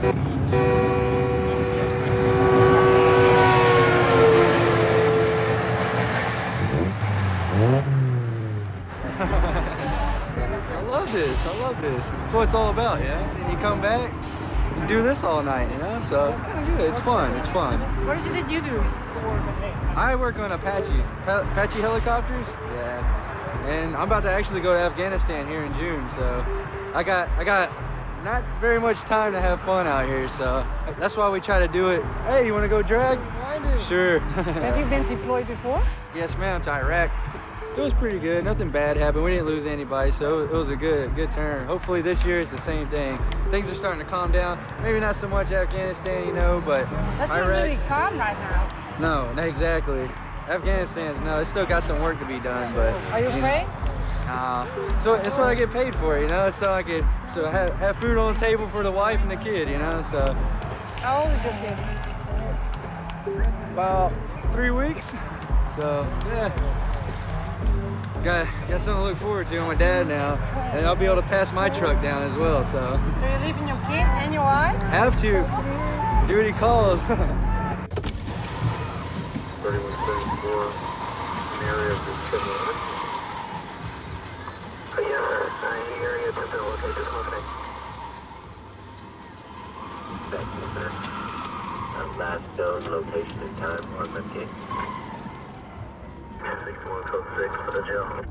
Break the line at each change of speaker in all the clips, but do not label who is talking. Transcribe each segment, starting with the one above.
I love this. That's what it's all about, you know? And you come back and do this all night, you know? So it's kind of good. It's fun. It's fun.
What is it that you do?
I work on Apaches. Apache helicopters? Yeah. And I'm about to actually go to Afghanistan here in June, so I got not very much time to have fun out here, so that's why we try to do it. Hey, you want to go drag? Sure.
Have you been deployed before?
Yes, ma'am, to Iraq. It was pretty good. Nothing bad happened. We didn't lose anybody, so it was a good turn. Hopefully this year it's the same thing. Things are starting to calm down. Maybe not so much Afghanistan, you know, but
That's
Iraq,
really calm right now.
No, not exactly. Afghanistan's no. It's still got some work to be done, but.
Are you afraid?
So it's what I get paid for, you know. So I could have food on the table for the wife and the kid, you know. So.
How old is your kid?
About 3 weeks. So yeah. Got something to look forward to. I'm a dad now, and I'll be able to pass my truck down as well. So
you're leaving your kid and your wife?
Have to. Duty calls.
3174 in area of Simone. Yes, sir. In area to the located Confronting. Thank you, sir. Last known location and time on the gate. 6106 for the jail.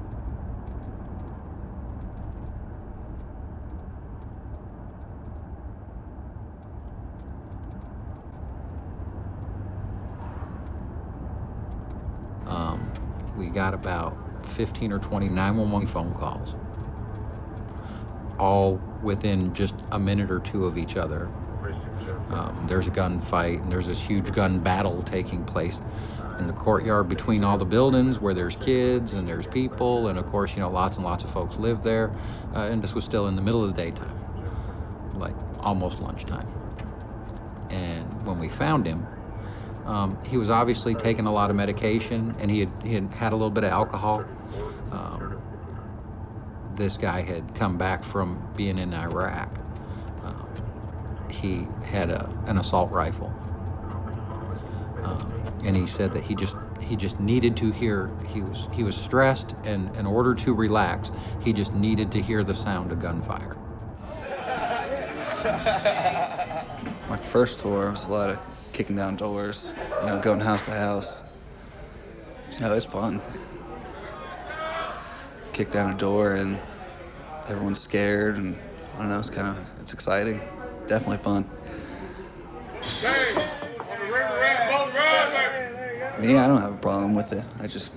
We got about 15 or 20 911 phone calls, all within just a minute or two of each other. There's a gunfight, and there's this huge gun battle taking place in the courtyard between all the buildings where there's kids and there's people, and of course, you know, lots and lots of folks live there, and this was still in the middle of the daytime, like almost lunchtime. And when we found him, he was obviously taking a lot of medication, and he had a little bit of alcohol. This guy had come back from being in Iraq. He had an assault rifle, and he said that he just needed to hear. He was stressed, and in order to relax, he just needed to hear the sound of gunfire.
My first tour was a lot of kicking down doors, you know, going house to house. You know, it's fun. Kick down a door and everyone's scared, and I don't know, it's exciting. Definitely fun. Me, I don't have a problem with it. I just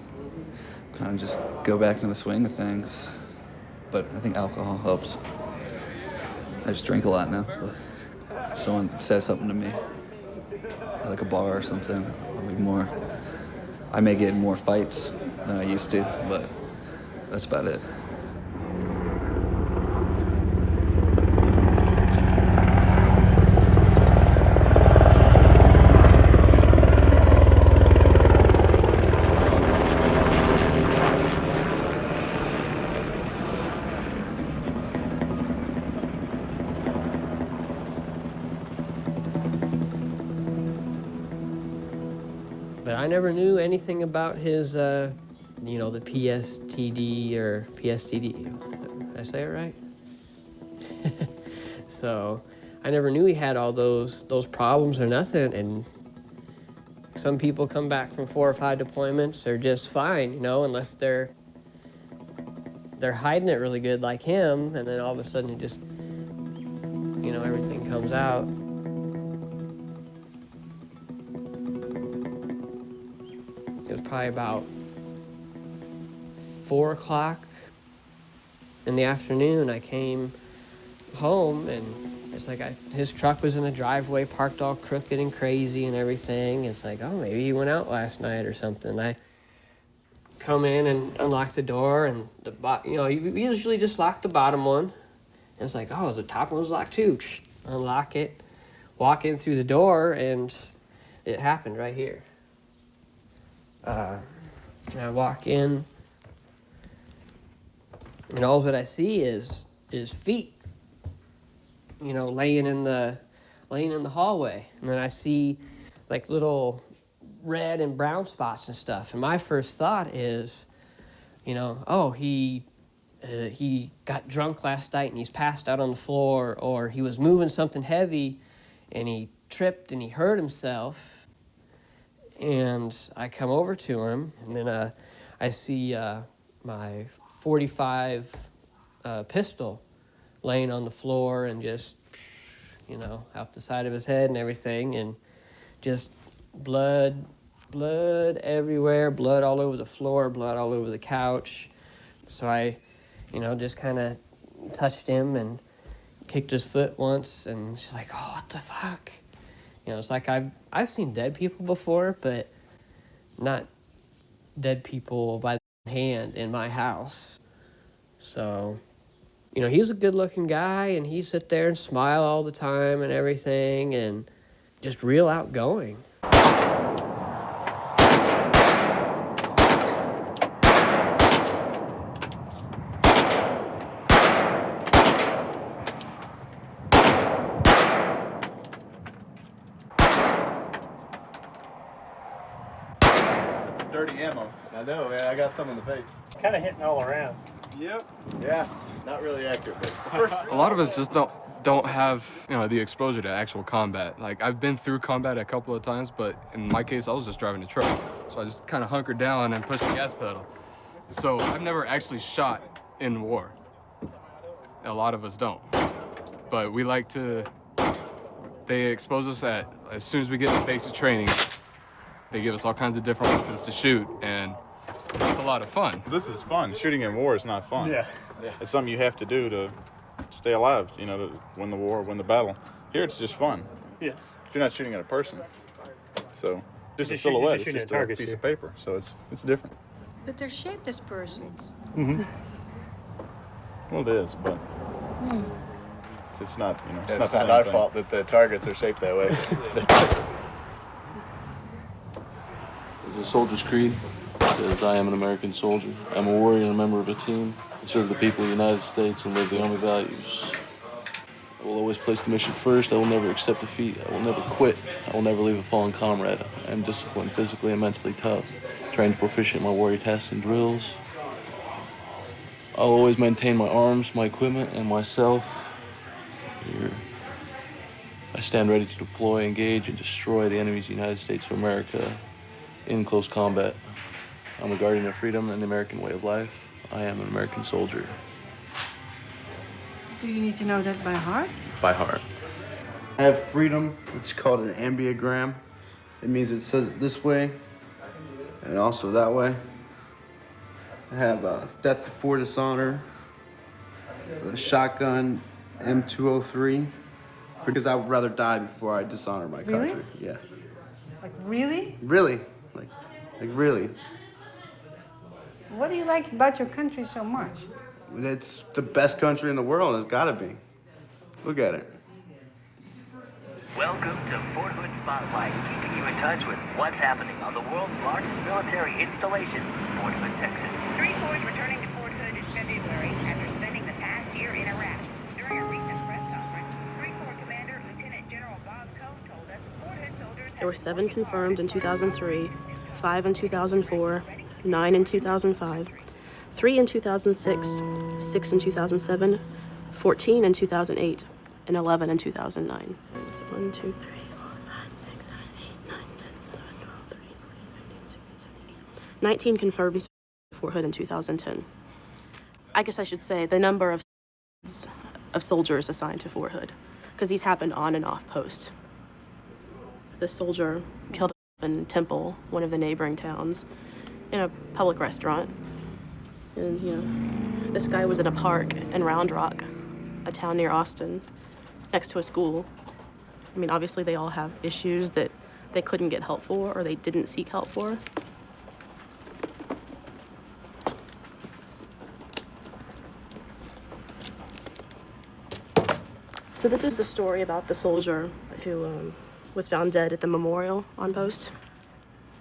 kind of just go back into the swing of things. But I think alcohol helps. I just drink a lot now. But if someone says something to me, like a bar or something, I may get in more fights than I used to, but that's about it.
But I never knew anything about his, the PSTD or PSTD. Did I say it right? So I never knew he had all those problems or nothing. And some people come back from 4 or 5 deployments, they're just fine, you know, unless they're hiding it really good like him, and then all of a sudden it just, you know, everything comes out. It was probably about 4 o'clock in the afternoon. I came home, and it's like his truck was in the driveway, parked all crooked and crazy and everything. It's like, oh, maybe he went out last night or something. I come in and unlock the door, and you usually just lock the bottom one. And it's like, oh, the top one's locked too. Unlock it, walk in through the door, and it happened right here. I walk in, and all that I see is feet, you know, laying laying in the hallway. And then I see like little red and brown spots and stuff. And my first thought is, you know, oh, he got drunk last night and he's passed out on the floor, or he was moving something heavy and he tripped and he hurt himself. And I come over to him, and then I see my .45 pistol laying on the floor and just, you know, out the side of his head and everything, and just blood everywhere, blood all over the floor, blood all over the couch. So I, you know, just kind of touched him and kicked his foot once, and she's like, oh, what the fuck? You know, it's like I've seen dead people before, but not dead people by the hand in my house. So, you know, he's a good-looking guy, and he'd sit there and smile all the time and everything, and just real outgoing.
Dirty ammo. I know, man. I got some in the face.
Kind of hitting all around.
Yep. Yeah, not really accurate. But
a lot of us just don't have, you know, the exposure to actual combat. Like, I've been through combat a couple of times, but in my case, I was just driving a truck. So I just kind of hunkered down and pushed the gas pedal. So I've never actually shot in war. A lot of us don't. But we like to, they expose us as soon as we get to basic training, they give us all kinds of different weapons to shoot, and it's a lot of fun.
This is fun. Shooting in war is not fun.
Yeah.
It's something you have to do to stay alive, you know, to win the war, win the battle. Here it's just fun.
Yes.
You're not shooting at a person. So just a
You're
silhouette,
shooting
it's
at
just a
targets
piece
here.
of paper. So it's different.
But they're shaped as persons.
Mm-hmm. Well, it is, but it's not, you know, it's not the same
our
thing.
fault that the targets are shaped that way.
There's a soldier's creed. It says, I am an American soldier. I'm a warrior and a member of a team. I serve the people of the United States and live the Army values. I will always place the mission first. I will never accept defeat. I will never quit. I will never leave a fallen comrade. I am disciplined, physically and mentally tough. Trained proficient in my warrior tasks and drills. I'll always maintain my arms, my equipment, and myself. Here. I stand ready to deploy, engage, and destroy the enemies of the United States of America in close combat. I'm a guardian of freedom and the American way of life. I am an American soldier.
Do you need to know that by heart?
By heart.
I have freedom. It's called an ambiogram. It means it says it this way and also that way. I have death before dishonor, the shotgun M203, because I would rather die before I dishonor my
Really?
country. Yeah.
Like, really?
Really. Like really.
What do you like about your country so much?
It's the best country in the world. It's gotta be. Look at it.
Welcome to Fort Hood Spotlight, keeping you in touch with what's happening on the world's largest military installation, Fort Hood, Texas.
Three Corps returning to Fort Hood in February after spending the past year in Iraq. During a recent press conference, Three Corps Commander Lieutenant General Bob Coe told us Fort Hood soldiers...
There were 7 confirmed in 2003, 5 in 2004, 9 in 2005, 3 in 2006, 6 in 2007, 14 in 2008, and 11 in 2009. So 1, 2, 3, 4, 5, 6, 7, 8, 9, 10, 11, 12, 13, 14, 15, 16, 17, 18. 19 confirmed Fort Hood in 2010. I guess I should say the number of soldiers assigned to Fort Hood, because these happened on and off post. The soldier killed in Temple, one of the neighboring towns, in a public restaurant. And, you know, this guy was in a park in Round Rock, a town near Austin, next to a school. I mean, obviously they all have issues that they couldn't get help for or they didn't seek help for. So this is the story about the soldier who was found dead at the memorial on post.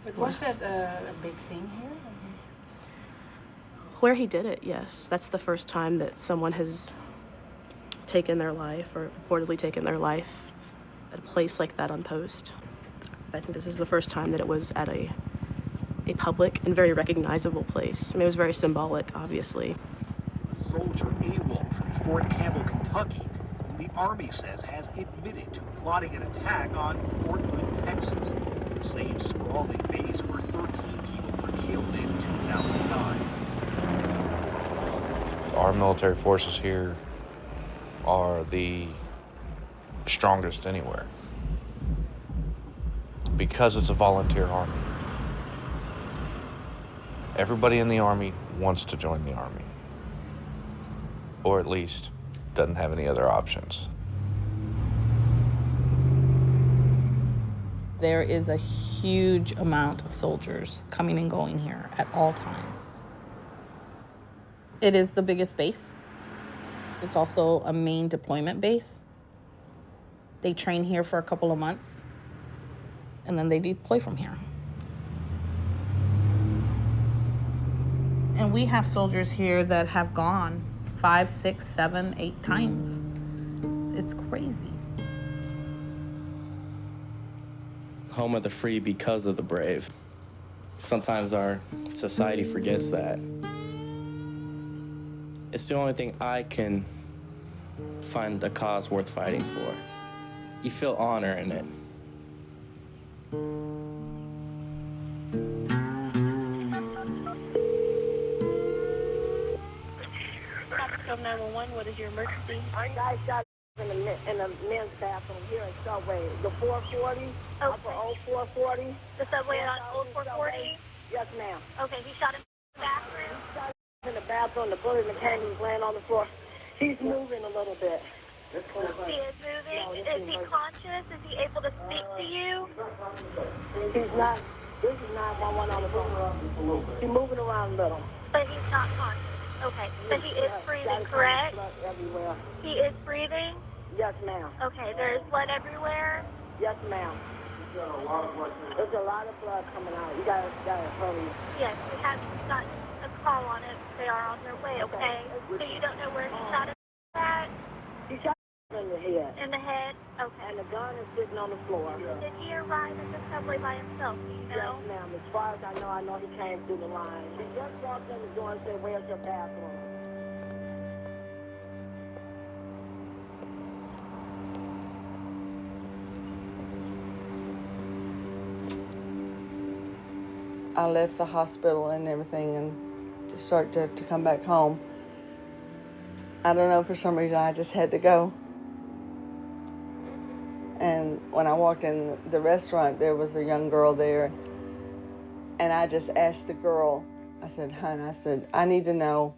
But was that a big thing here?
Where he did it, yes. That's the first time that someone has taken their life or reportedly taken their life a place like that on post. I think this is the first time that it was at a public and very recognizable place. I mean, it was very symbolic, obviously.
A soldier AWOL from Fort Campbell, Kentucky, whom the Army says has admitted to plotting an attack on Fort Hood, Texas, the same sprawling base where 13 people were killed in 2009.
Our military forces here are the strongest anywhere because it's a volunteer army. Everybody in the Army wants to join the Army, or at least doesn't have any other options.
There is a huge amount of soldiers coming and going here at all times. It is the biggest base. It's also a main deployment base. They train here for a couple of months, and then they deploy from here. And we have soldiers here that have gone 5, 6, 7, 8 times. It's crazy.
Home of the free because of the brave. Sometimes our society forgets that. It's the only thing I can find a cause worth fighting for. You feel honor in it.
Top 911, what is your emergency?
I got shot in the men's bathroom here at Subway. The 440, upper old 440.
The subway on Old 440?
Yes, ma'am.
Okay, he shot him in the bathroom?
He shot him in the bathroom. The bullet in the can, he's laying on the floor. He's moving a little bit.
He is moving? Is he conscious? Is he able to speak to you?
He's not. This is 911 on the phone. He's moving around a little.
But he's not conscious. Okay, but he is breathing, correct?
Blood everywhere.
He is breathing?
Yes, ma'am.
Okay, there is blood everywhere?
Yes, ma'am. There's a lot of blood coming out. You gotta hurry.
Yes, we have gotten a call on it. They are on their way, okay? So you don't know where he shot him at?
He shot him in the head.
In the head? Okay.
And the gun is sitting on the floor.
Did he arrive at the subway by himself, do you know?
Yes, ma'am. As far as I know he came through the line. He just walked in the door and said, "Where's your bathroom?"
I left the hospital and everything and started to come back home. I don't know, for some reason I just had to go. And when I walked in the restaurant, there was a young girl there. And I just asked the girl, I said, "Hon," I said, "I need to know,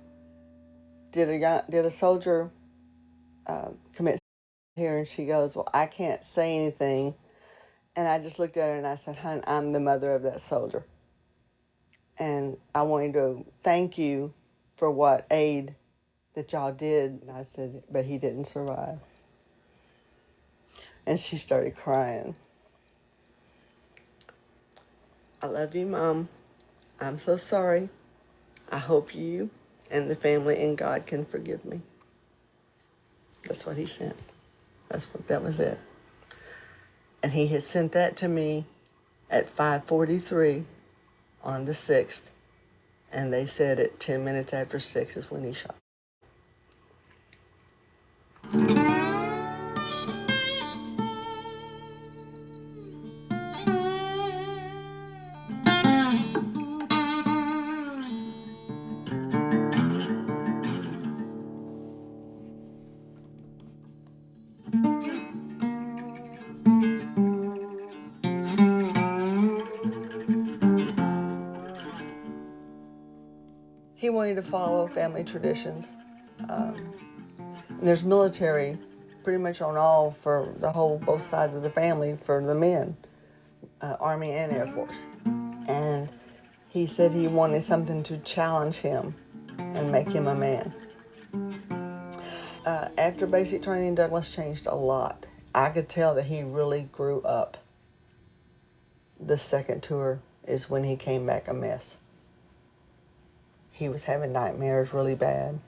did a soldier commit here?" And she goes, "Well, I can't say anything." And I just looked at her and I said, "Hon, I'm the mother of that soldier. And I want you to thank you for what aid that y'all did." And I said, "But he didn't survive." And she started crying. "I love you, Mom. I'm so sorry. I hope you and the family and God can forgive me." That's what he sent. That was it. And he had sent that to me at 5:43 on the 6th. And they said at 10 minutes after 6 is when he shot. He wanted to follow family traditions. And there's military pretty much on all for the whole, both sides of the family for the men, Army and Air Force. And he said he wanted something to challenge him and make him a man. After basic training, Douglas changed a lot. I could tell that he really grew up. The second tour is when he came back a mess. He was having nightmares really bad.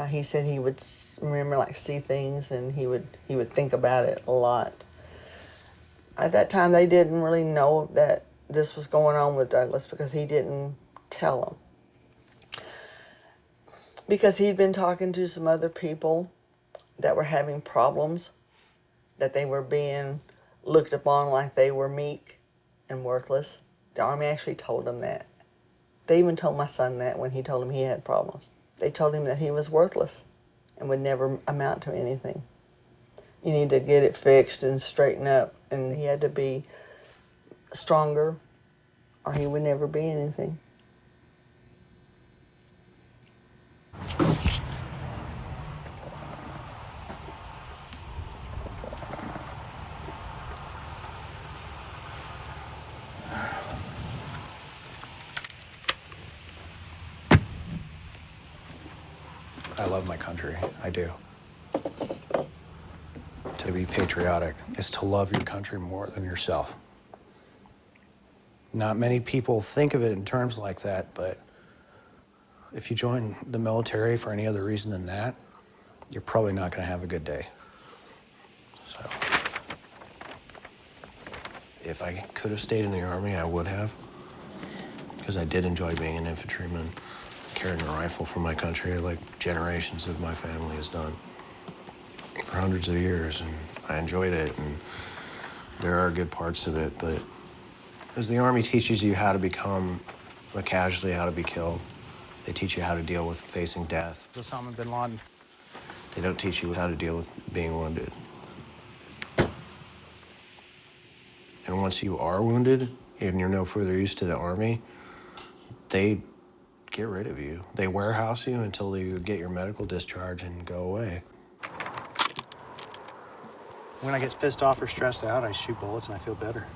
He said he would remember, like, see things, and he would think about it a lot. At that time, they didn't really know that this was going on with Douglas because he didn't tell them. Because he'd been talking to some other people that were having problems, that they were being looked upon like they were meek and worthless. The Army actually told him that. They even told my son that when he told him he had problems. They told him that he was worthless and would never amount to anything. You need to get it fixed and straighten up, and he had to be stronger or he would never be anything.
I love my country, I do. To be patriotic is to love your country more than yourself. Not many people think of it in terms like that, but if you join the military for any other reason than that, you're probably not gonna have a good day. So, if I could have stayed in the Army, I would have, because I did enjoy being an infantryman, carrying a rifle for my country like generations of my family has done for hundreds of years, and I enjoyed it, and there are good parts of it, but as the Army teaches you how to become a casualty, how to be killed, they teach you how to deal with facing death.
Osama bin Laden.
They don't teach you how to deal with being wounded. And once you are wounded, and you're no further use to the Army, they get rid of you. They warehouse you until you get your medical discharge and go away.
When I get pissed off or stressed out, I shoot bullets and I feel better.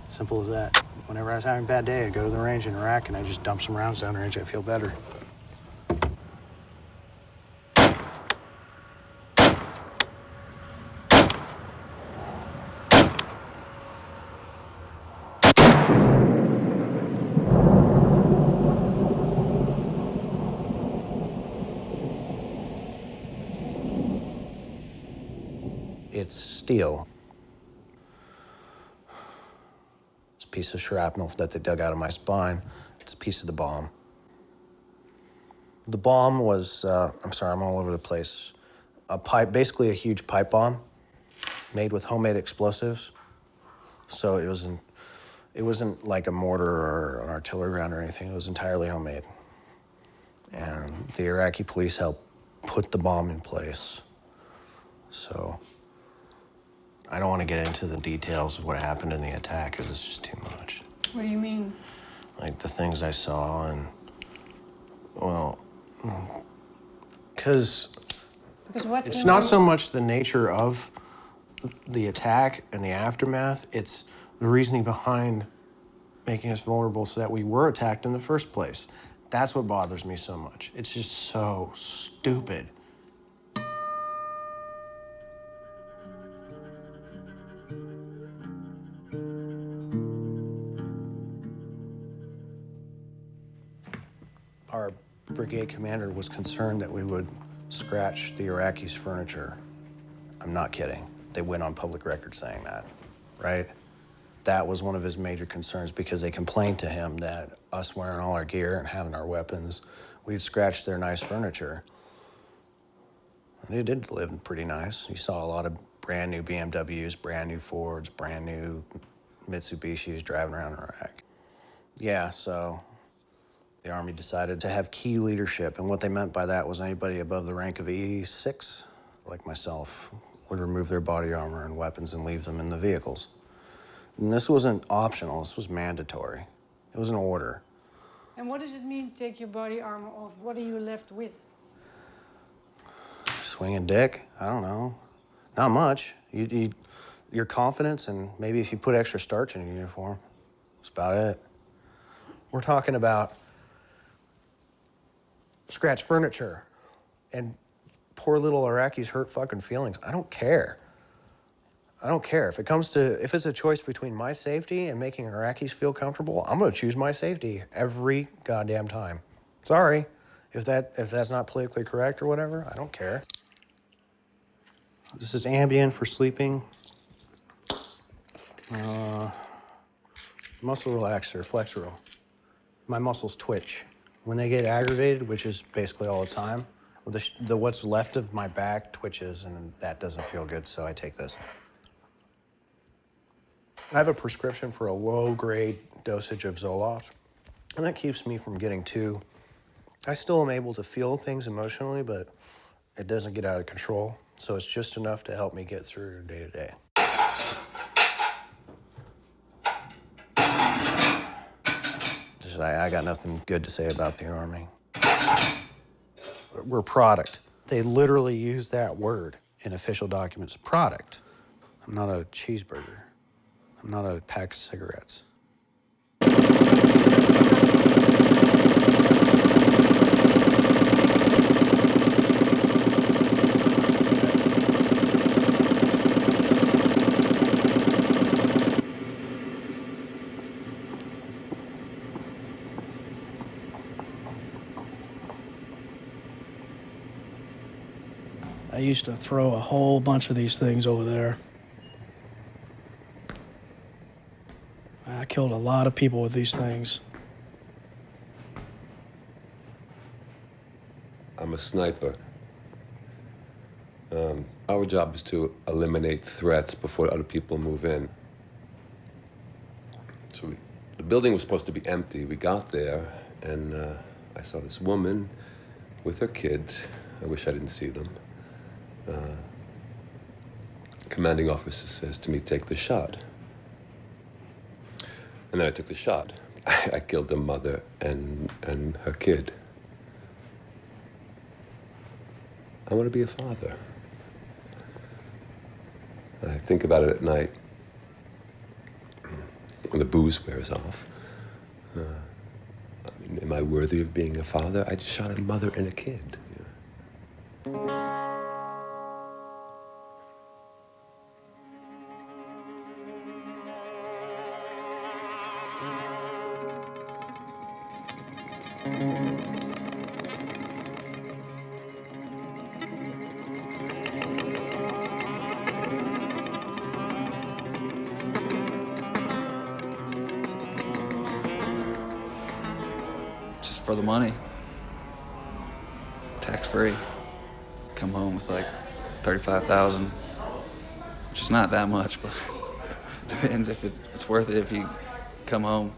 Simple as that. Whenever I was having a bad day, I'd go to the range in Iraq and I just dump some rounds down the range. I feel better.
It's steel. It's a piece of shrapnel that they dug out of my spine. It's a piece of the bomb. The bomb was, I'm sorry, I'm all over the place. A pipe, basically a huge pipe bomb made with homemade explosives. So it wasn't like a mortar or an artillery round or anything. It was entirely homemade. And the Iraqi police helped put the bomb in place. So I don't want to get into the details of what happened in the attack because it's just too much.
What do you mean?
Like the things I saw and, well, because
what?
it's not so much the nature of the attack and the aftermath, it's the reasoning behind making us vulnerable so that we were attacked in the first place. That's what bothers me so much. It's just so stupid. Our brigade commander was concerned that we would scratch the Iraqis' furniture. I'm not kidding. They went on public record saying that, right? That was one of his major concerns because they complained to him that us wearing all our gear and having our weapons, we'd scratch their nice furniture. And they did live pretty nice. You saw a lot of brand new BMWs, brand new Fords, brand new Mitsubishis driving around Iraq. Yeah, so the Army decided to have key leadership, and what they meant by that was anybody above the rank of E6, like myself, would remove their body armor and weapons and leave them in the vehicles. And this wasn't optional, this was mandatory. It was an order.
And what does it mean to take your body armor off? What are you left with?
Swinging dick? I don't know. Not much. Your confidence, and maybe if you put extra starch in your uniform, that's about it. We're talking about scratch furniture and poor little Iraqis hurt fucking feelings. I don't care. I don't care. If it's a choice between my safety and making Iraqis feel comfortable, I'm gonna choose my safety every goddamn time. Sorry, if that's not politically correct or whatever, I don't care. This is Ambien for sleeping. Muscle relaxer, Flexeril. My muscles twitch. When they get aggravated, which is basically all the time, what's left of my back twitches, and that doesn't feel good, so I take this. I have a prescription for a low-grade dosage of Zoloft, and that keeps me from getting too... I still am able to feel things emotionally, but it doesn't get out of control, so it's just enough to help me get through day to day. I got nothing good to say about the Army. We're product. They literally use that word in official documents. Product. I'm not a cheeseburger. I'm not a pack of cigarettes.
I used to throw a whole bunch of these things over there. I killed a lot of people with these things.
I'm a sniper. Our job is to eliminate threats before other people move in. So the building was supposed to be empty. We got there, and I saw this woman with her kid. I wish I didn't see them. Commanding officer says to me, take the shot. And then I took the shot. I killed the mother and her kid. I want to be a father. I think about it at night when the booze wears off. Am I worthy of being a father? I just shot a mother and a kid.
Just for the money. Tax-free. Come home with like $35,000, which is not that much, but depends if it's worth it if you come home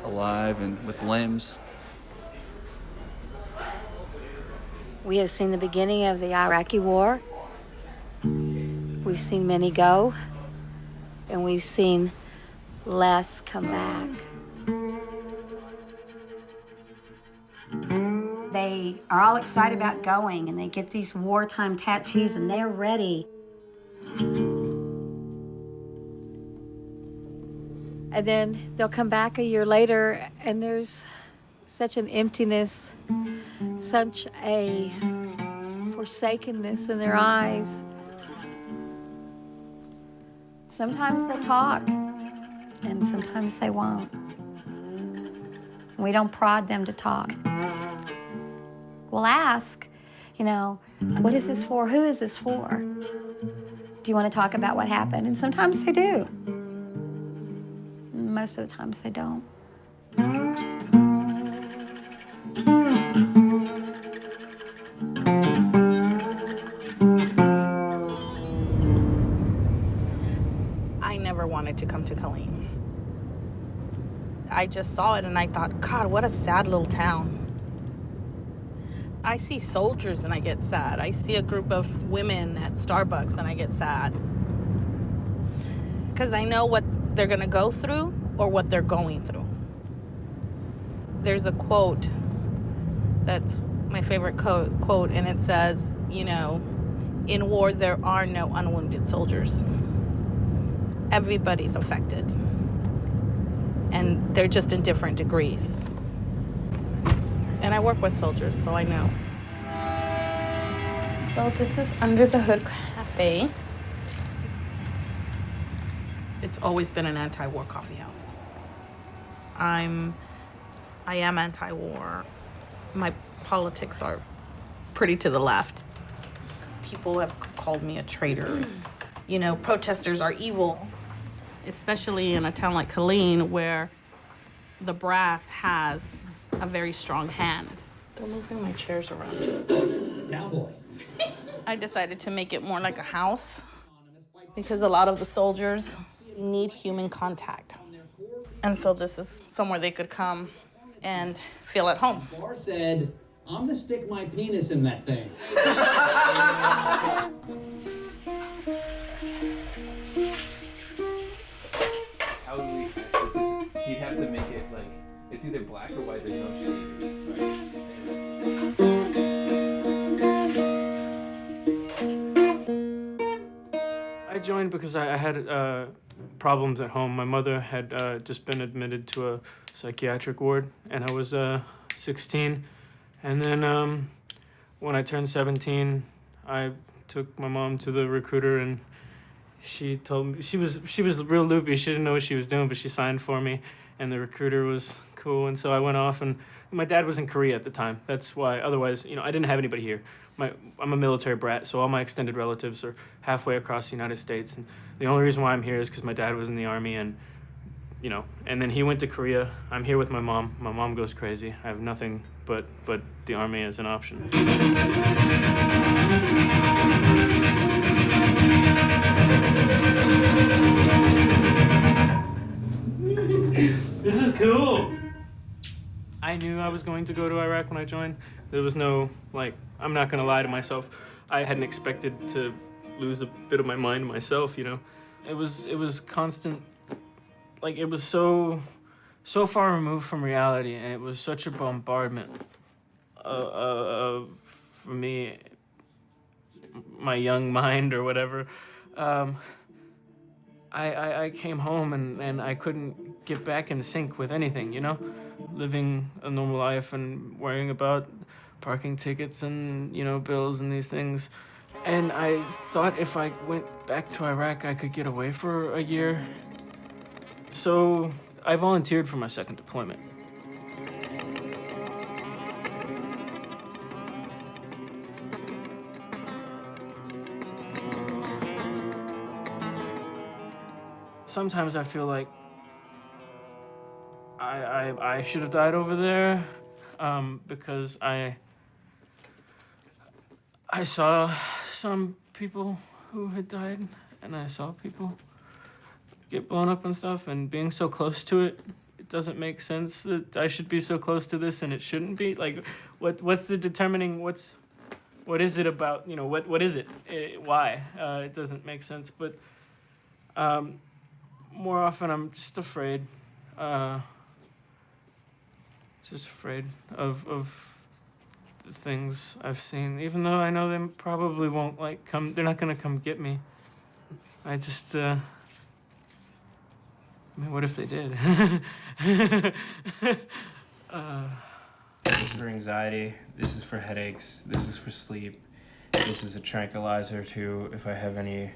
alive and with limbs.
We have seen the beginning of the Iraqi war. We've seen many go, and we've seen less come back. They are all excited about going, and they get these wartime tattoos, and they're ready. And then they'll come back a year later, and there's such an emptiness, such a forsakenness in their eyes. Sometimes they'll talk, and sometimes they won't. We don't prod them to talk. We'll ask, what is this for? Who is this for? Do you want to talk about what happened? And sometimes they do. Most of the times they don't.
I never wanted to come to Killeen. I just saw it and I thought, God, what a sad little town. I see soldiers and I get sad. I see a group of women at Starbucks and I get sad. Because I know what they're gonna go through or what they're going through. There's a quote that's my favorite quote, and it says, in war there are no unwounded soldiers. Everybody's affected. And they're just in different degrees. And I work with soldiers, so I know. So this is Under the Hood Cafe. It's always been an anti-war coffee house. I am anti-war. My politics are pretty to the left. People have called me a traitor. Protesters are evil. especially in a town like Killeen where the brass has a very strong hand. They're moving my chairs around.
Cowboy.
I decided to make it more like a house because a lot of the soldiers need human contact. And so this is somewhere they could come and feel at home.
Bar said, I'm gonna stick my penis in that thing.
How would we, you'd have to make it like, it's either black or white, there's no shade.
I joined because I had problems at home. My mother had just been admitted to a psychiatric ward, and I was 16. And then when I turned 17, I took my mom to the recruiter, and she told me she was real loopy. She didn't know what she was doing, but she signed for me, and the recruiter was cool. And so I went off, and my dad was in Korea at the time. That's why. Otherwise, I didn't have anybody here. I'm a military brat, so all my extended relatives are halfway across the United States. And the only reason why I'm here is because my dad was in the Army, and and then he went to Korea. I'm here with my mom. My mom goes crazy. I have nothing but the Army as an option. This is cool. I knew I was going to go to Iraq when I joined. There was no, I'm not gonna lie to myself. I hadn't expected to lose a bit of my mind myself, It was constant, it was so far removed from reality, and it was such a bombardment for me, my young mind or whatever. I came home and I couldn't get back in sync with anything, Living a normal life and worrying about parking tickets and, bills and these things. And I thought if I went back to Iraq, I could get away for a year. So I volunteered for my second deployment. Sometimes I feel like I should have died over there because I saw some people who had died, and I saw people get blown up and stuff, and being so close to it, it doesn't make sense that I should be so close to this and it shouldn't be. What's the determining, what is it about, what is it? Why? It doesn't make sense, but more often I'm just afraid. Just afraid of the things I've seen, even though I know they probably won't come. They're not gonna come get me. I just. What if they did?
This is for anxiety. This is for headaches. This is for sleep. This is a tranquilizer too. If I have any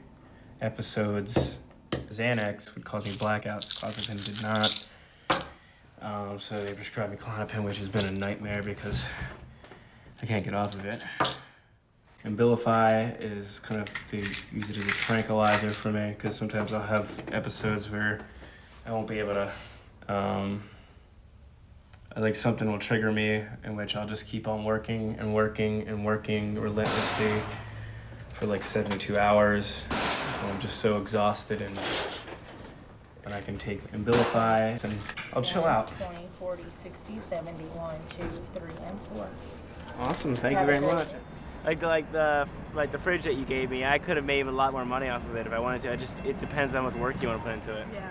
episodes, Xanax would cause me blackouts. Clozapine did not. So they prescribed me Klonopin, which has been a nightmare because I can't get off of it. Abilify is kind of, they use it as a tranquilizer for me because sometimes I'll have episodes where I won't be able to, something will trigger me in which I'll just keep on working and working and working relentlessly for 72 hours. I'm just so exhausted, and I can take Abilify and I'll chill out.
20, 40, 60, 70, 1, 2, 3, and 4.
Awesome, thank you very much.
Like the fridge that you gave me, I could have made a lot more money off of it if I wanted to. It depends on how much work you want to put into it.
Yeah.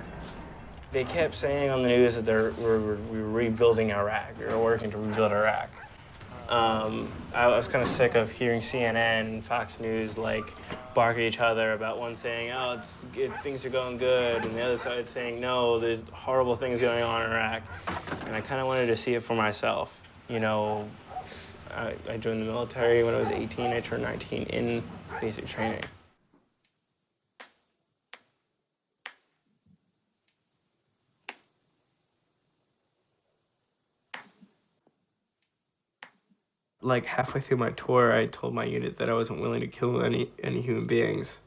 They kept saying on the news that we were rebuilding Iraq. We were working to rebuild Iraq. I was kind of sick of hearing CNN and Fox News bark at each other about one saying, "Oh, it's good, things are going good," and the other side saying, "No, there's horrible things going on in Iraq." And I kind of wanted to see it for myself. I joined the military when I was 18. I turned 19 in basic training. Halfway through my tour, I told my unit that I wasn't willing to kill any human beings.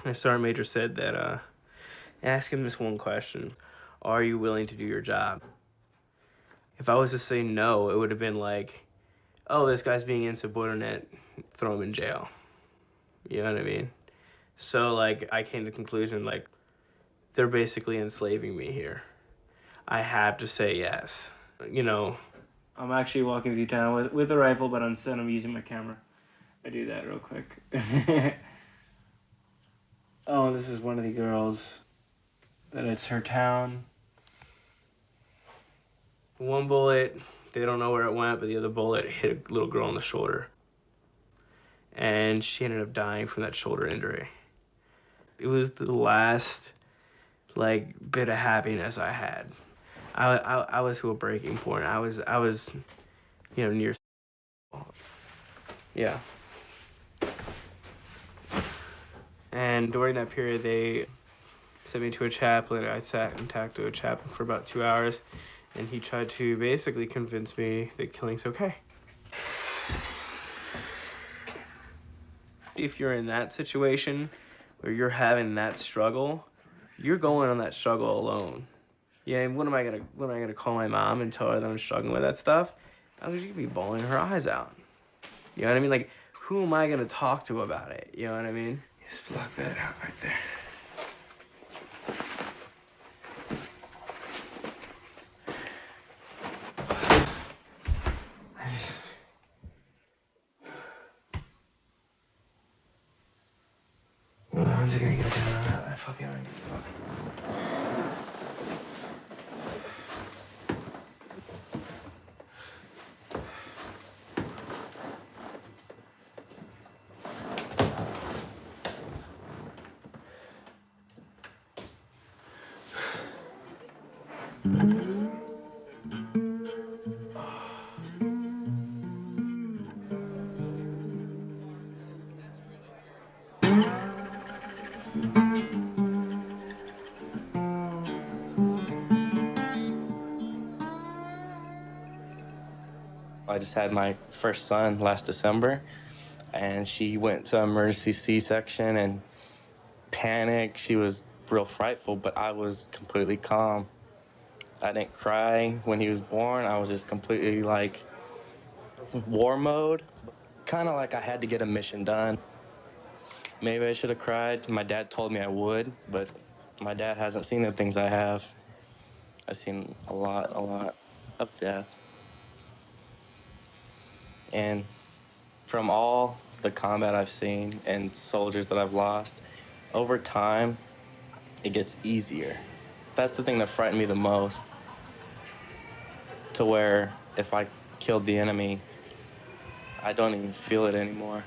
My sergeant major said that Ask him this one question. Are you willing to do your job? If I was to say no, it would have been like, oh, this guy's being insubordinate, throw him in jail. You know what I mean? So, like, I came to the conclusion, like, they're basically enslaving me here. I have to say yes. You know, I'm actually walking through town with a rifle, but instead I'm using my camera. I do that real quick. Oh, this is one of the girls. That it's her town. One bullet, they don't know where it went, but the other bullet hit a little girl in the shoulder. And she ended up dying from that shoulder injury. It was the last, like, bit of happiness I had. I was to a breaking point. I was, you know, near. Yeah. And during that period, they sent me to a chaplain. I sat and talked to a chaplain for about 2 hours, and he tried to basically convince me that killing's okay. If you're in that situation where you're having that struggle, you're going on that struggle alone. Yeah, and what am I gonna call my mom and tell her that I'm struggling with that stuff? I was gonna be bawling her eyes out. You know what I mean? Like, who am I gonna talk to about it? You know what I mean? Just block that out right there. I'm just gonna get down. I fucking don't give a fuck.
I just had my first son last December, and she went to emergency C-section and panicked. She was real frightful, but I was completely calm. I didn't cry when he was born. I was just completely like war mode, kind of like I had to get a mission done. Maybe I should have cried. My dad told me I would, but my dad hasn't seen the things I have. I've seen a lot of death. And from all the combat I've seen and soldiers that I've lost, over time, it gets easier. That's the thing that frightened me the most. To where if I killed the enemy, I don't even feel it anymore.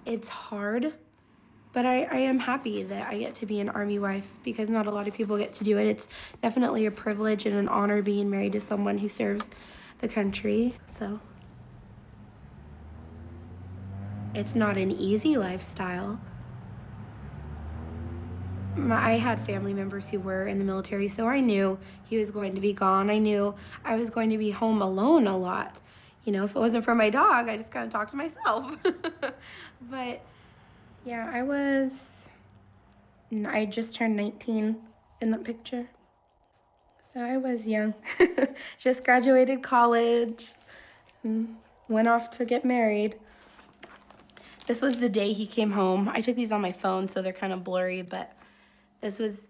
It's hard, but I am happy that I get to be an Army wife because not a lot of people get to do it. It's definitely a privilege and an honor being married to someone who serves the country, so. It's not an easy lifestyle. I had family members who were in the military, so I knew he was going to be gone. I knew I was going to be home alone a lot. You know, if it wasn't for my dog, I just kind of talked to myself. But yeah, I just turned 19 in that picture. So I was young. Just graduated college and went off to get married. This was the day he came home. I took these on my phone, so they're kind of blurry, but this was,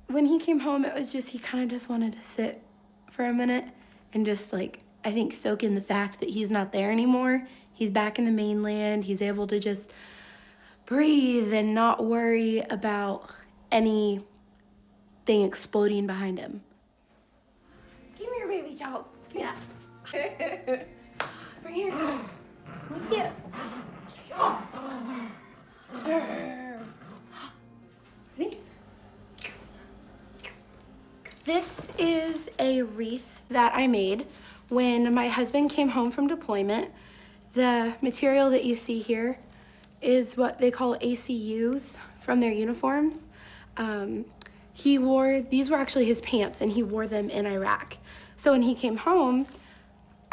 when he came home, it was just, he kind of just wanted to sit for a minute and just like, I think soak in the fact that he's not there anymore. He's back in the mainland. He's able to just breathe and not worry about anything exploding behind him. Give me your baby, child. Give me that. Right here. Let me see it. Ready? This is a wreath that I made when my husband came home from deployment. The material that you see here is what they call ACUs from their uniforms. These were actually his pants, and he wore them in Iraq. So when he came home,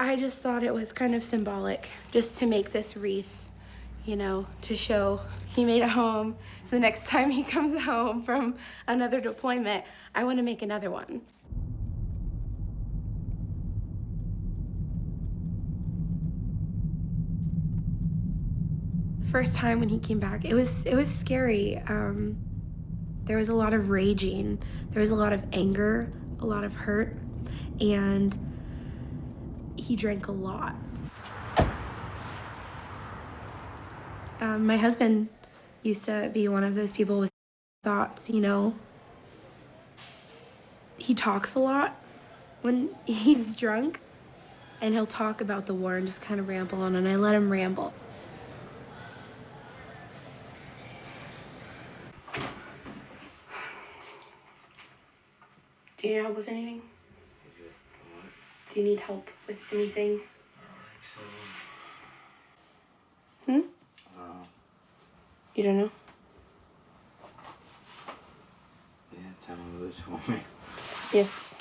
I just thought it was kind of symbolic just to make this wreath, you know, to show he made it home. So the next time he comes home from another deployment, I want to make another one. First time when he came back, it was scary. There was a lot of raging. There was a lot of anger, a lot of hurt, and he drank a lot. My husband used to be one of those people with thoughts, you know. He talks a lot when he's drunk, and he'll talk about the war and just kind of ramble on, and I let him ramble. Do you need help with anything? Do you need help with anything? Hmm? You don't know?
Yeah, tell me what you want me.
Yes.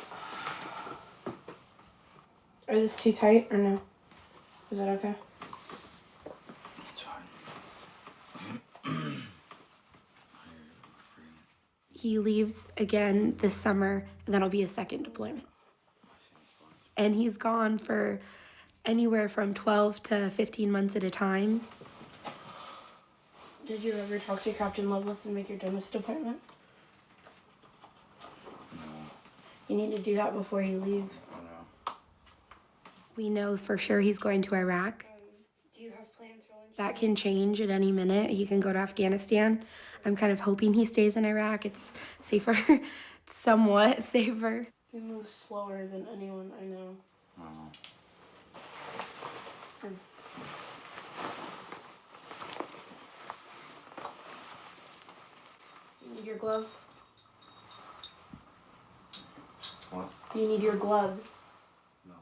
Is this too tight or no? Is that okay?
It's fine.
He leaves again this summer, and that'll be his second deployment. And he's gone for anywhere from 12 to 15 months at a time. Did you ever talk to Captain Lovelace and make your dentist appointment?
No.
You need to do that before you leave.
No.
We know for sure he's going to Iraq. Do you have plans for lunch? That can change at any minute. He can go to Afghanistan. I'm kind of hoping he stays in Iraq. It's safer. It's somewhat safer. He moves slower than anyone I know. You need your gloves?
What?
Do you need your gloves?
No.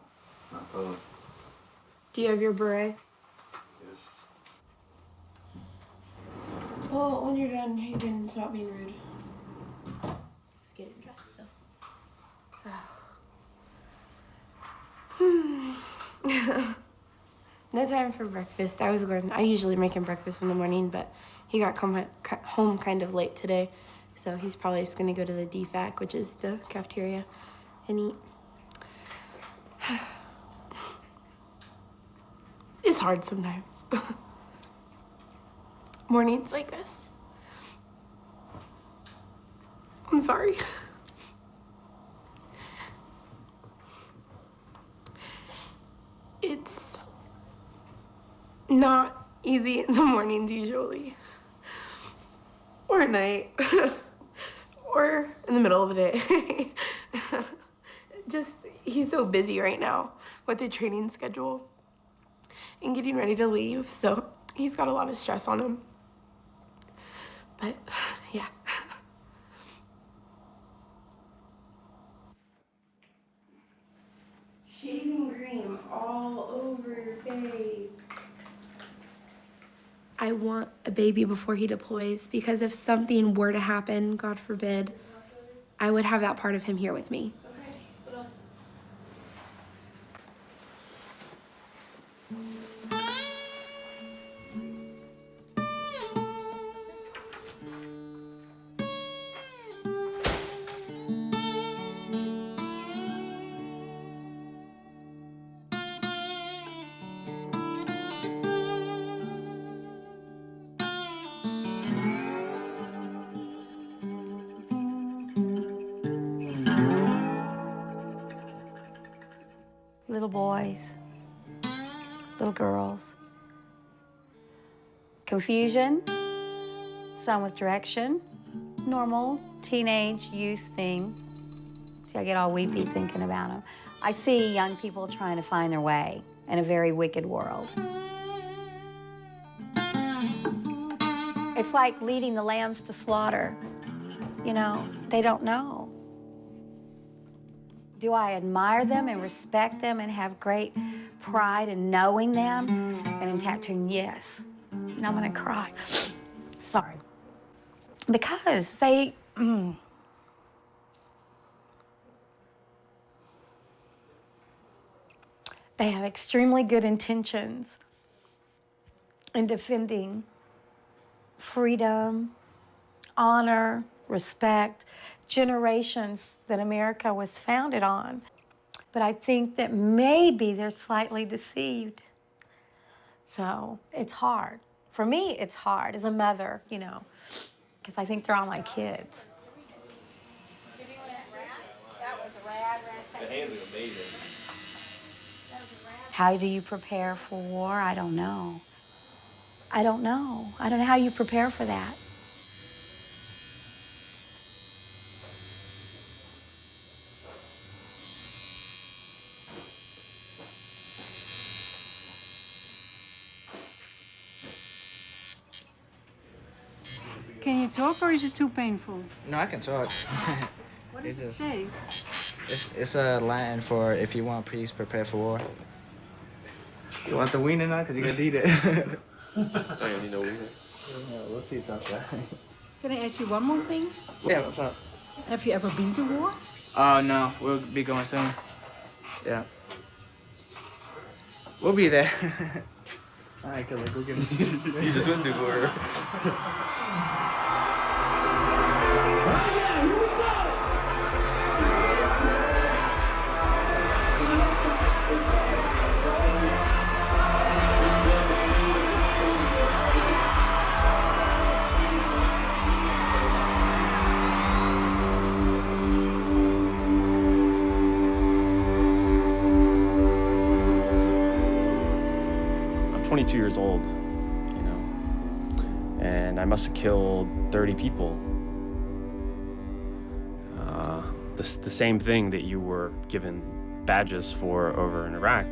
Not those.
Do you have your beret?
Yes.
Well, when you're done, you can stop being rude. Just getting dressed still. No time for breakfast. I usually make him breakfast in the morning, but he got home kind of late today, so he's probably just gonna go to the DFAC, which is the cafeteria, and eat. It's hard sometimes. Mornings like this. I'm sorry. It's not easy in the mornings usually. Or at night. Or in the middle of the day. He's so busy right now with the training schedule and getting ready to leave, so he's got a lot of stress on him. But, yeah. Shaving cream all over your face. I want a baby before he deploys because if something were to happen, God forbid, I would have that part of him here with me. Okay, what else?
Little boys, little girls. Confusion, some with direction, normal teenage youth thing. See, I get all weepy thinking about them. I see young people trying to find their way in a very wicked world. It's like leading the lambs to slaughter. You know, they don't know. Do I admire them and respect them and have great pride in knowing them and in tattooing? Yes. And I'm gonna cry. Sorry. Because they, They have extremely good intentions in defending freedom, honor, respect, generations that America was founded on. But I think that maybe they're slightly deceived. So it's hard. For me, it's hard as a mother, you know, because I think they're all my kids.
The hands are amazing.
How do you prepare for war? I don't know. I don't know. I don't know how you prepare for that.
Can you talk or is it too painful?
No, I can talk.
What does it say?
It's a Latin for if you want peace, prepare for war. You want the wiener now? Because you're going to need it.
Damn, you know wiener.
Yeah, we'll see about that.
Can I ask you one more thing?
Yeah, what's up?
Have you ever been to war?
Oh, no. We'll be going soon. Yeah. We'll be there. All right, Killeen, go get him.
You just went through war.
I'm 22 years old, you know, and I must have killed 30 people. The same thing that you were given badges for over in Iraq,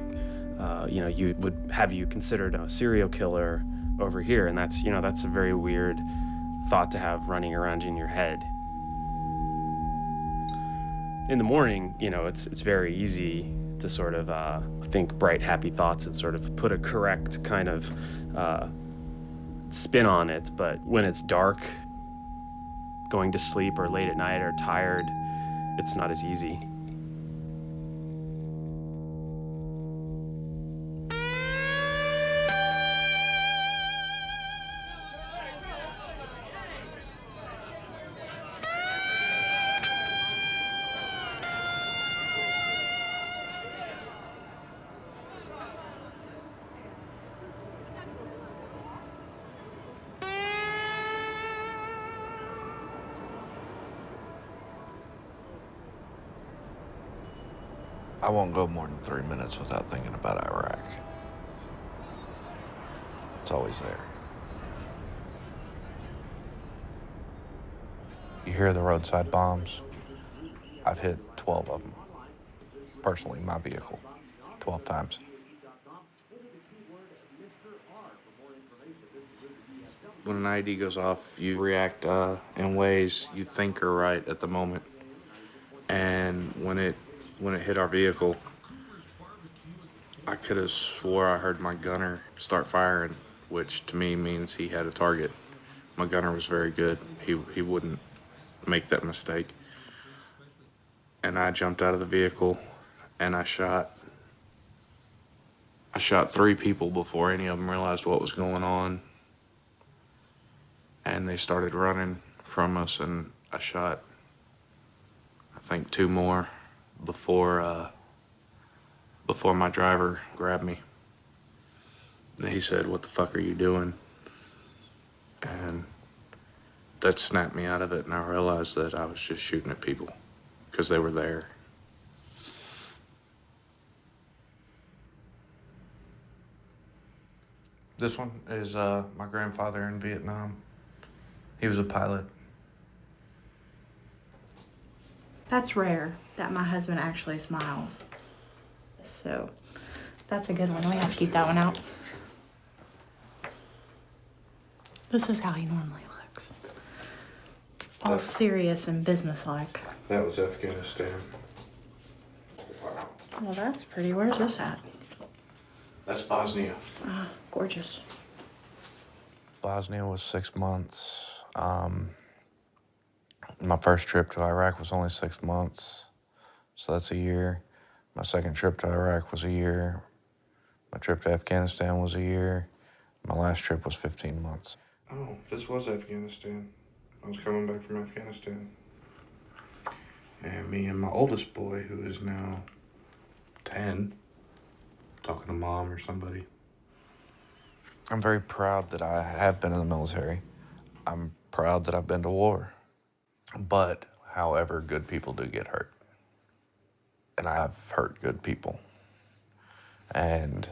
you know, you would have you considered a serial killer over here, and that's, you know, that's a very weird thought to have running around in your head. In the morning, you know, it's very easy to sort of think bright, happy thoughts and sort of put a correct kind of spin on it. But when it's dark, going to sleep or late at night or tired, it's not as easy.
I won't go more than 3 minutes without thinking about Iraq. It's always there. You hear the roadside bombs? I've hit 12 of them. Personally, my vehicle, 12 times.
When an IED goes off, you react in ways you think are right at the moment. And when it hit our vehicle, I could have swore I heard my gunner start firing, which to me means he had a target. My gunner was very good. He wouldn't make that mistake. And I jumped out of the vehicle and I shot 3 people before any of them realized what was going on. And they started running from us, and I shot, I think, 2 more before my driver grabbed me. And he said, "What the fuck are you doing?" And that snapped me out of it, and I realized that I was just shooting at people because they were there. This one is my grandfather in Vietnam. He was a pilot.
That's rare that my husband actually smiles. So that's a good one. We have to keep that one out. This is how he normally looks. All serious and businesslike.
That was Afghanistan.
Well, that's pretty. Where's this at?
That's Bosnia.
Ah, gorgeous.
Bosnia was 6 months. My first trip to Iraq was only 6 months, so that's a year. My second trip to Iraq was a year.
My trip to Afghanistan was a year. My last trip was 15 months.
Oh, this was Afghanistan. I was coming back from Afghanistan. And me and my oldest boy, who is now 10, talking to mom or somebody.
I'm very proud that I have been in the military. I'm proud that I've been to war. But, however, good people do get hurt. And I've hurt good people. And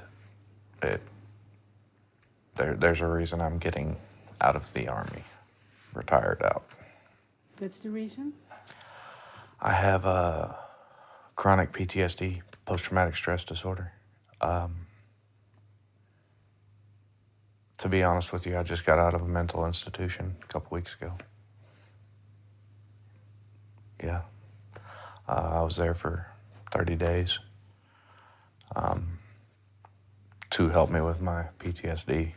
there's a reason I'm getting out of the Army, retired out.
That's the reason?
I have chronic PTSD, post-traumatic stress disorder. To be honest with you, I just got out of a mental institution a couple weeks ago. Yeah. I was there for 30 days to help me with my PTSD.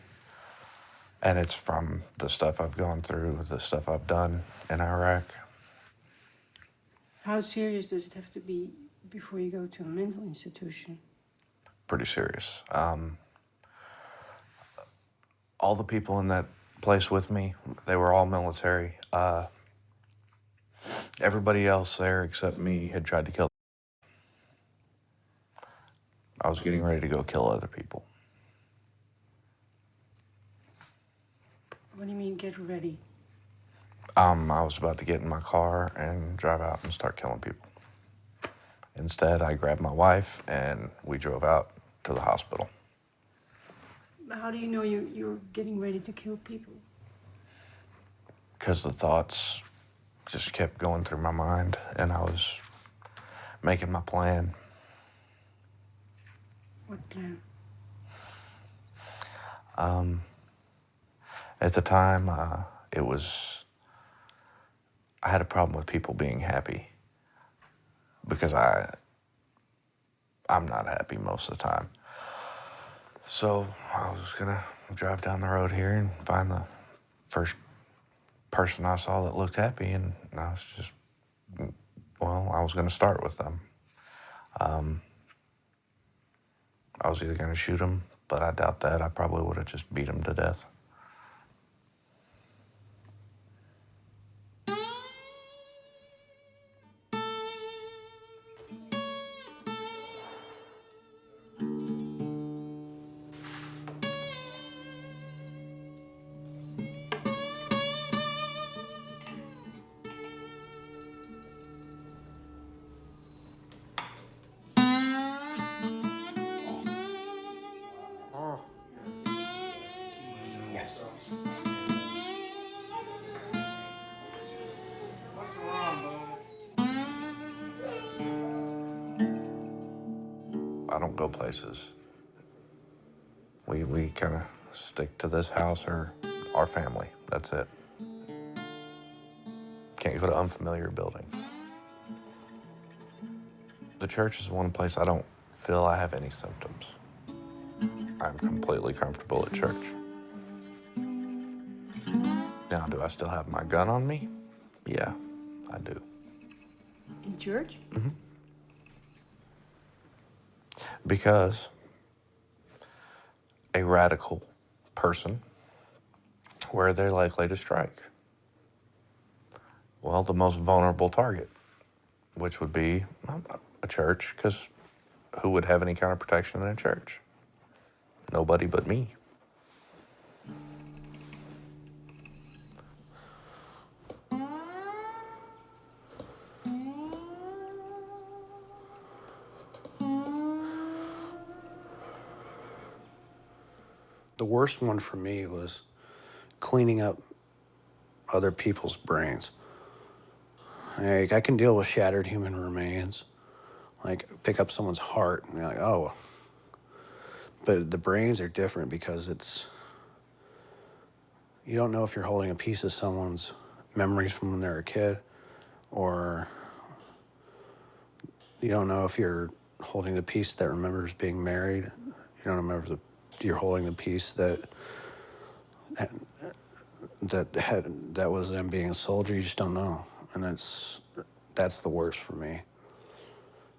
And it's from the stuff I've gone through, the stuff I've done in Iraq.
How serious does it have to be before you go to a mental institution?
Pretty serious. All the people in that place with me, they were all military. Everybody else there except me had tried to kill. I was getting ready to go kill other people.
What do you mean, get ready?
I was about to get in my car and drive out and start killing people. Instead, I grabbed my wife and we drove out to the hospital.
How do you know you're getting ready to kill people?
Because the thoughts just kept going through my mind and I was making my plan.
What plan?
At the time, I had a problem with people being happy because I'm not happy most of the time. So I was gonna drive down the road here and find the first person I saw that looked happy, and I was gonna start with them. I was either gonna shoot him, but I doubt that. I probably would have just beat him to death. I don't go places. We kind of stick to this house or our family. That's it. Can't go to unfamiliar buildings. The church is one place I don't feel I have any symptoms. I'm completely comfortable at church. Now, do I still have my gun on me? Yeah, I do.
In church?
Mm-hmm. Because a radical person, where they're likely to strike? Well, the most vulnerable target, which would be a church, because who would have any kind of protection in a church? Nobody but me.
The worst one for me was cleaning up other people's brains. Like, I can deal with shattered human remains. Like, pick up someone's heart and you're like, oh. But the brains are different because you don't know if you're holding a piece of someone's memories from when they were a kid, or you don't know if you're holding the piece that remembers being married. You don't remember you're holding the piece that was them being a soldier. You just don't know, and that's the worst for me.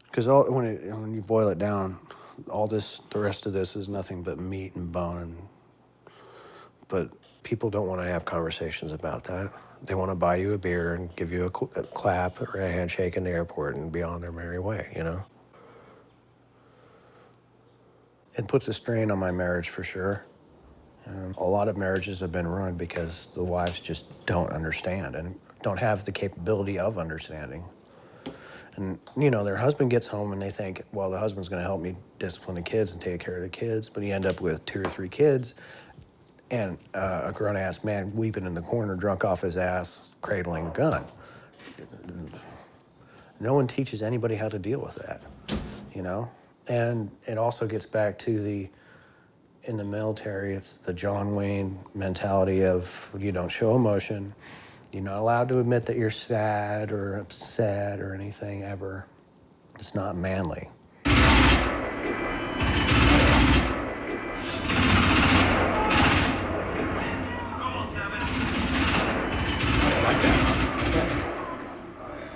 Because when you boil it down, the rest of this is nothing but meat and bone. But people don't want to have conversations about that. They want to buy you a beer and give you a clap or a handshake in the airport and be on their merry way, you know? It puts a strain on my marriage for sure. A lot of marriages have been ruined because the wives just don't understand and don't have the capability of understanding. And, you know, their husband gets home and they think, well, the husband's going to help me discipline the kids and take care of the kids, but you end up with 2 or 3 kids and a grown-ass man weeping in the corner, drunk off his ass, cradling a gun. No one teaches anybody how to deal with that, you know? And it also gets back to in the military, it's the John Wayne mentality of you don't show emotion. You're not allowed to admit that you're sad or upset or anything ever. It's not manly.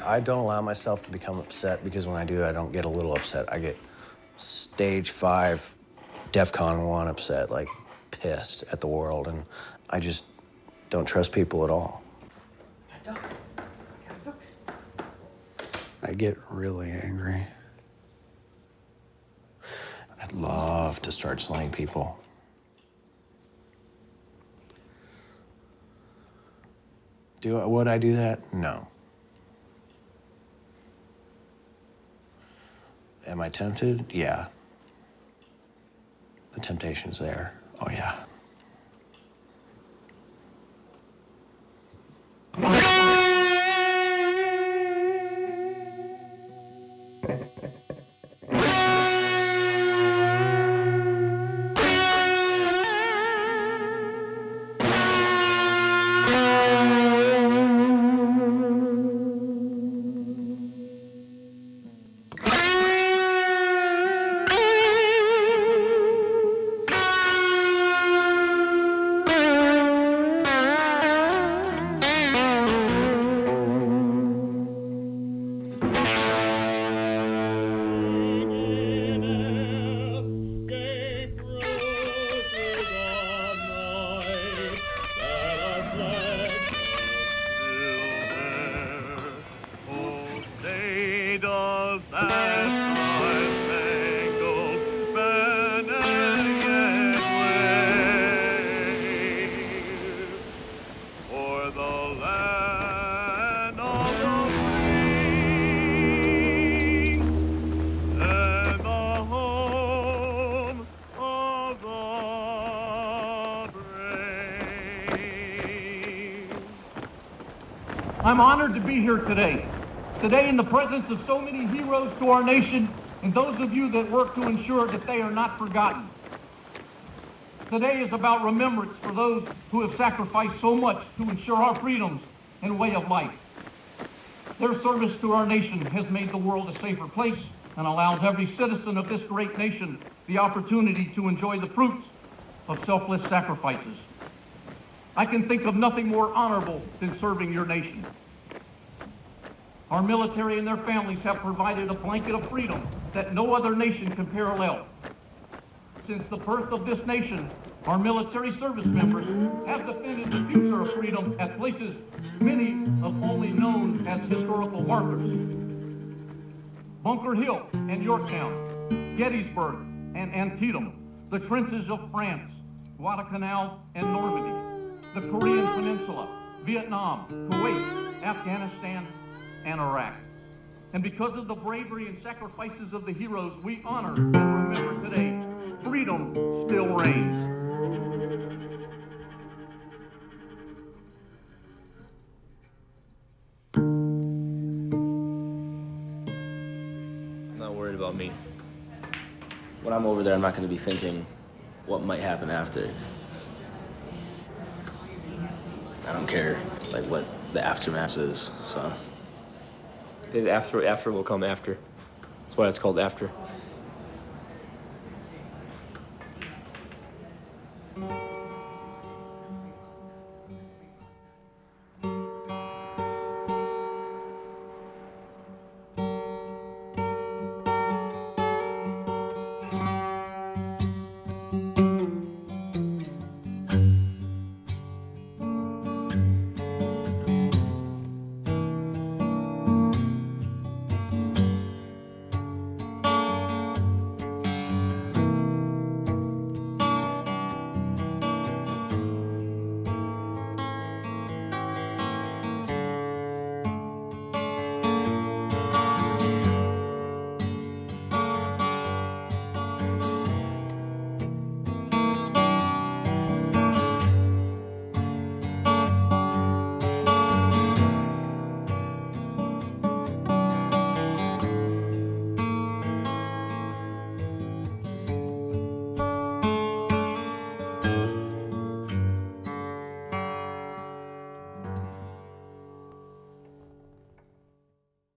I don't allow myself to become upset because when I do, I don't get a little upset. I get stage 5, DEFCON 1 upset, like pissed at the world, and I just don't trust people at all. I get really angry. I'd love to start slaying people. Would I do that? No. Am I tempted? Yeah. The temptation's there. Oh, yeah.
I'm honored to be here today. Today in the presence of so many heroes to our nation and those of you that work to ensure that they are not forgotten. Today is about remembrance for those who have sacrificed so much to ensure our freedoms and way of life. Their service to our nation has made the world a safer place and allows every citizen of this great nation the opportunity to enjoy the fruits of selfless sacrifices. I can think of nothing more honorable than serving your nation. Our military and their families have provided a blanket of freedom that no other nation can parallel. Since the birth of this nation, our military service members have defended the future of freedom at places many have only known as historical markers. Bunker Hill and Yorktown, Gettysburg and Antietam, the trenches of France, Guadalcanal and Normandy, the Korean Peninsula, Vietnam, Kuwait, Afghanistan, and Iraq. And because of the bravery and sacrifices of the heroes we honor and remember today, freedom still reigns.
I'm not worried about me. When I'm over there, I'm not going to be thinking what might happen after. I don't care, like, what the aftermath is, so.
After will come after. That's why it's called After.